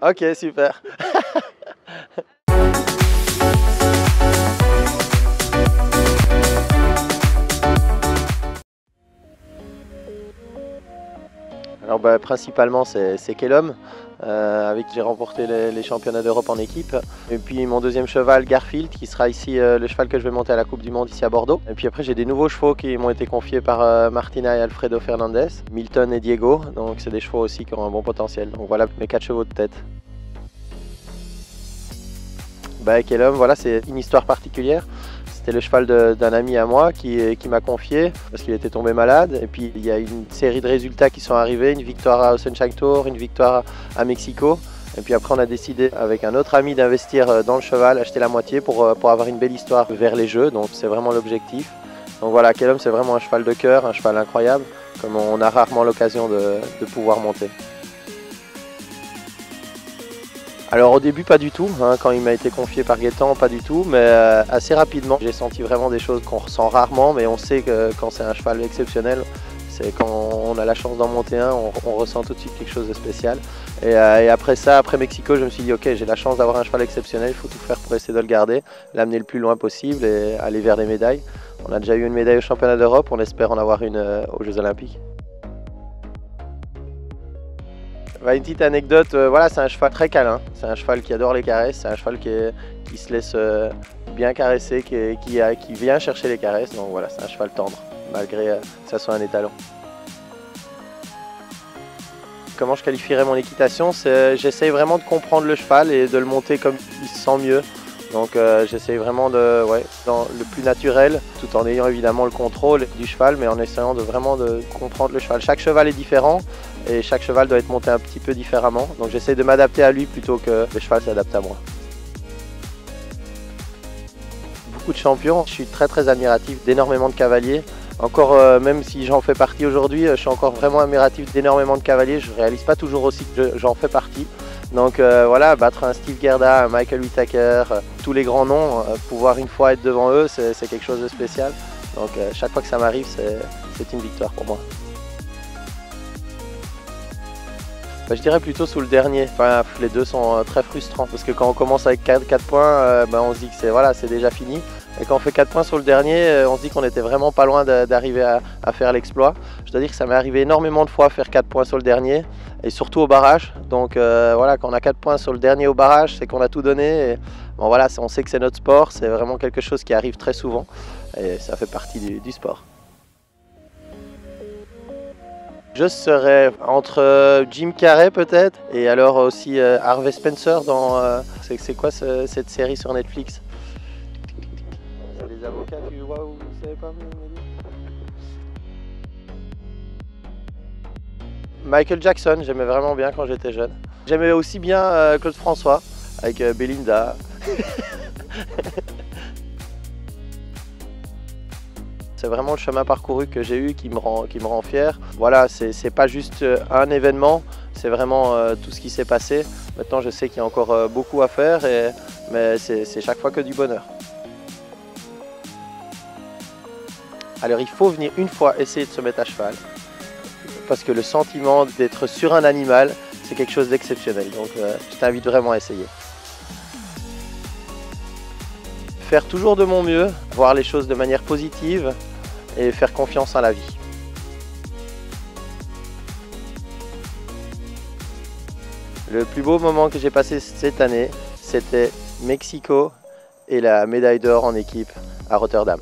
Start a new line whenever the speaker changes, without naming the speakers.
Ok, super. Alors principalement c'est Kellum, avec qui j'ai remporté les championnats d'Europe en équipe. Et puis mon deuxième cheval Garfield qui sera ici le cheval que je vais monter à la Coupe du Monde ici à Bordeaux. Et puis après j'ai des nouveaux chevaux qui m'ont été confiés par Martina et Alfredo Fernandez, Milton et Diego, donc c'est des chevaux aussi qui ont un bon potentiel. Donc voilà mes 4 chevaux de tête. Kellum, voilà, c'est une histoire particulière. C'était le cheval d'un ami à moi qui m'a confié parce qu'il était tombé malade. Et puis il y a une série de résultats qui sont arrivés, une victoire au Sunshine Tour, une victoire à Mexico. Et puis après on a décidé avec un autre ami d'investir dans le cheval, acheter la moitié pour avoir une belle histoire vers les Jeux. Donc c'est vraiment l'objectif. Donc voilà, Kellum c'est vraiment un cheval de cœur, un cheval incroyable, comme on a rarement l'occasion de pouvoir monter. Alors au début pas du tout, hein, quand il m'a été confié par Gaëtan, pas du tout, mais assez rapidement j'ai senti vraiment des choses qu'on ressent rarement, mais on sait que quand c'est un cheval exceptionnel, c'est quand on a la chance d'en monter un, on ressent tout de suite quelque chose de spécial. Et après ça, après Mexico, je me suis dit ok, j'ai la chance d'avoir un cheval exceptionnel, il faut tout faire pour essayer de le garder, l'amener le plus loin possible et aller vers des médailles. On a déjà eu une médaille au championnat d'Europe, on espère en avoir une aux Jeux Olympiques. Une petite anecdote, voilà, c'est un cheval très câlin, c'est un cheval qui adore les caresses, c'est un cheval qui se laisse bien caresser, qui vient chercher les caresses, donc voilà, c'est un cheval tendre, malgré que ça soit un étalon. Comment je qualifierais mon équitation, c'est j'essaye vraiment de comprendre le cheval et de le monter comme il se sent mieux. Donc j'essaye vraiment dans le plus naturel, tout en ayant évidemment le contrôle du cheval, mais en essayant vraiment de comprendre le cheval. Chaque cheval est différent et chaque cheval doit être monté un petit peu différemment. Donc j'essaie de m'adapter à lui plutôt que le cheval s'adapte à moi. Beaucoup de champions, je suis très admiratif d'énormément de cavaliers. Encore, même si j'en fais partie aujourd'hui, je suis encore vraiment admiratif d'énormément de cavaliers. Je ne réalise pas toujours aussi que j'en fais partie. Donc voilà, battre un Steve Gerda, un Michael Whittaker, tous les grands noms, pouvoir une fois être devant eux, c'est quelque chose de spécial. Donc chaque fois que ça m'arrive, c'est une victoire pour moi. Je dirais plutôt sous le dernier. Enfin, les deux sont très frustrants parce que quand on commence avec 4 points, on se dit que c'est déjà fini. Et quand on fait 4 points sur le dernier, on se dit qu'on était vraiment pas loin d'arriver à faire l'exploit. Je dois dire que ça m'est arrivé énormément de fois faire 4 points sur le dernier et surtout au barrage. Donc voilà, quand on a 4 points sur le dernier au barrage, c'est qu'on a tout donné. Et, bon, voilà, on sait que c'est notre sport, c'est vraiment quelque chose qui arrive très souvent et ça fait partie du sport. Je serais entre Jim Carrey peut-être et alors aussi Harvey Spencer dans c'est quoi cette série sur Netflix? C'est les avocats, vous savez pas? Michael Jackson, j'aimais vraiment bien quand j'étais jeune. J'aimais aussi bien Claude François avec Belinda. C'est vraiment le chemin parcouru que j'ai eu qui me rend fier. Voilà, c'est pas juste un événement, c'est vraiment tout ce qui s'est passé. Maintenant, je sais qu'il y a encore beaucoup à faire, mais c'est chaque fois que du bonheur. Alors, il faut venir une fois essayer de se mettre à cheval, parce que le sentiment d'être sur un animal, c'est quelque chose d'exceptionnel. Donc, je t'invite vraiment à essayer. Faire toujours de mon mieux, voir les choses de manière positive et faire confiance en la vie. Le plus beau moment que j'ai passé cette année, c'était Mexico et la médaille d'or en équipe à Rotterdam.